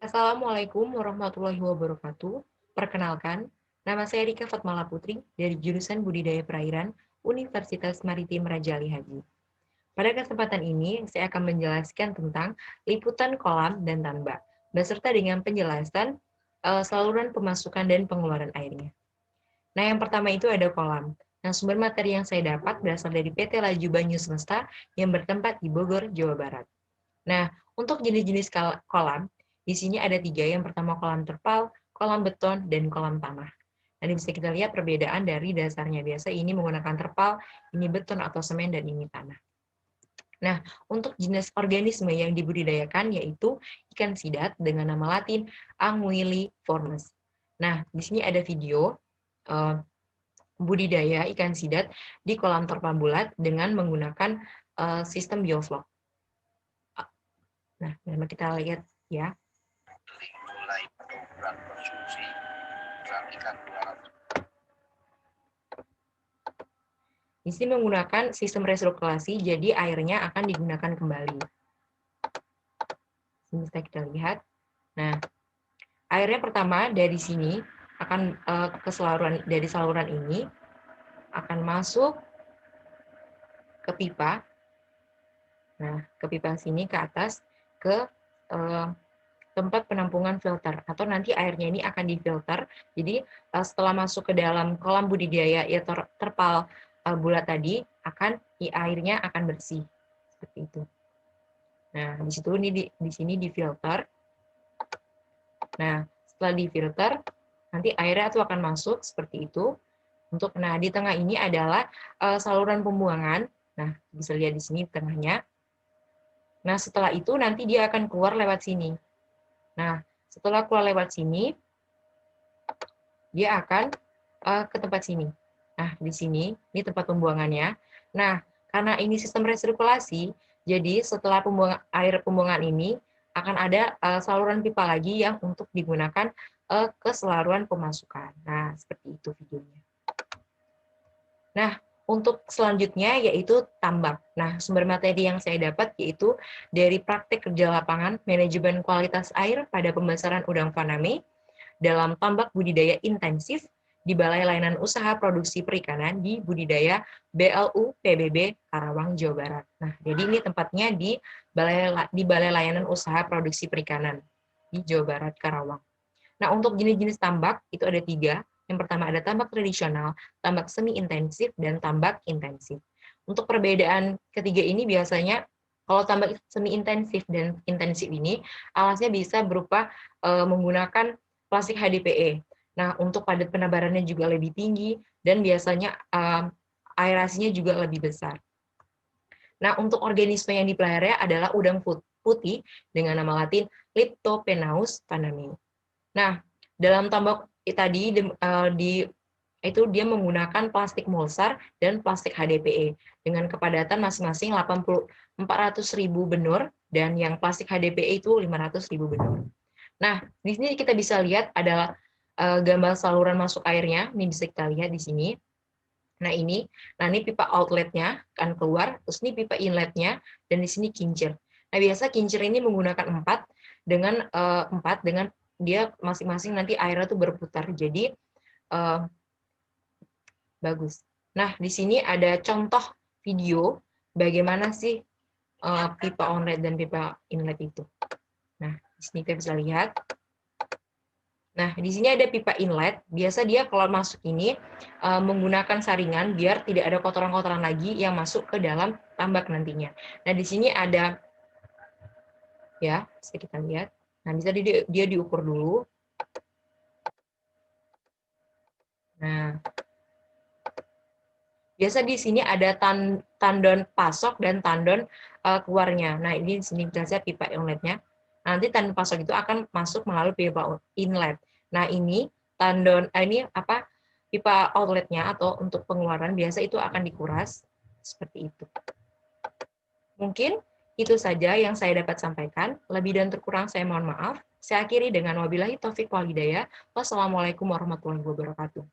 Assalamualaikum warahmatullahi wabarakatuh. Perkenalkan, nama saya Rika Fatmala Putri dari jurusan Budidaya Perairan Universitas Maritim Raja Ali Haji. Pada kesempatan ini, saya akan menjelaskan tentang liputan kolam dan tambak, beserta dengan penjelasan saluran pemasukan dan pengeluaran airnya. Nah, yang pertama itu ada kolam. Nah, sumber materi yang saya dapat berasal dari PT Laju Banyu Semesta yang bertempat di Bogor, Jawa Barat. Nah, untuk jenis-jenis kolam, di sini ada 3. Yang pertama kolam terpal, kolam beton, dan kolam tanah. Nah, bisa kita lihat perbedaan dari dasarnya. Biasa ini menggunakan terpal, ini beton atau semen, dan ini tanah. Nah, untuk jenis organisme yang dibudidayakan yaitu ikan sidat dengan nama latin Anguilliformes. Nah, di sini ada video budidaya ikan sidat di kolam terpal bulat dengan menggunakan sistem bioflok. Nah, mari kita lihat ya. Mulai pada ukuran konsumsi ukuran ikan 200. Di sini menggunakan sistem resirkulasi, jadi airnya akan digunakan kembali. Sini bisa kita lihat. Nah, airnya pertama dari sini akan ke saluran ini akan masuk ke pipa. Nah, ke pipa sini ke atas ke tempat penampungan filter atau nanti airnya ini akan difilter. Jadi setelah masuk ke dalam kolam budidaya ya terpal bulat tadi airnya akan bersih seperti itu. Nah, di situ di sini difilter. Nah, setelah difilter nanti airnya itu akan masuk seperti itu. Nah, di tengah ini adalah saluran pembuangan. Nah, bisa lihat di sini tengahnya. Nah, setelah itu nanti dia akan keluar lewat sini. Nah, setelah keluar lewat sini, dia akan ke tempat sini. Nah, di sini, ini tempat pembuangannya. Nah, karena ini sistem resirkulasi, jadi setelah air pembuangan ini, akan ada saluran pipa lagi yang untuk digunakan ke saluran pemasukan. Nah, seperti itu videonya. Nah, untuk selanjutnya yaitu tambak. Nah, sumber materi yang saya dapat yaitu dari praktek kerja lapangan manajemen kualitas air pada pembesaran udang faname dalam tambak budidaya intensif di Balai Layanan Usaha Produksi Perikanan di Budidaya BLU PBB Karawang, Jawa Barat. Nah, jadi ini tempatnya di Balai Layanan Usaha Produksi Perikanan di Jawa Barat, Karawang. Nah, untuk jenis-jenis tambak itu ada 3. Yang pertama ada tambak tradisional, tambak semi intensif, dan tambak intensif. Untuk perbedaan ketiga ini biasanya kalau tambak semi intensif dan intensif ini alasnya bisa berupa menggunakan plastik HDPE. Nah, untuk padat penebarannya juga lebih tinggi dan biasanya aerasinya juga lebih besar. Nah, untuk organisme yang dipelihara adalah udang putih dengan nama latin Liptopenaus faname. Nah, dalam tambak tadi itu dia menggunakan plastik mulsar dan plastik HDPE dengan kepadatan masing-masing 400.000 benur dan yang plastik HDPE itu 500.000 benur. Nah, di sini kita bisa lihat adalah gambar saluran masuk airnya. Ini bisa kita lihat di sini. Nah, ini pipa outletnya akan keluar, terus ini pipa inletnya, dan di sini kincir. Nah, biasa kincir ini menggunakan 4 dengan dia masing-masing nanti airnya tuh berputar. Jadi bagus. Nah, di sini ada contoh video bagaimana sih pipa outlet dan pipa inlet itu. Nah, di sini kita bisa lihat. Nah, di sini ada pipa inlet. Biasa dia kalau masuk ini menggunakan saringan biar tidak ada kotoran-kotoran lagi yang masuk ke dalam tambak nantinya. Nah, di sini ada ya, bisa kita lihat. Nah, bisa dia diukur dulu. Nah, biasa di sini ada tandon pasok dan tandon keluarnya. Nah, ini di sini bisa lihat pipa inletnya. Nanti tandon pasok itu akan masuk melalui pipa inlet. Nah, ini pipa outletnya atau untuk pengeluaran biasa itu akan dikuras seperti itu. Mungkin itu saja yang saya dapat sampaikan. Lebih dan terkurang saya mohon maaf. Saya akhiri dengan wabillahi taufik wal hidayah. Wassalamualaikum warahmatullahi wabarakatuh.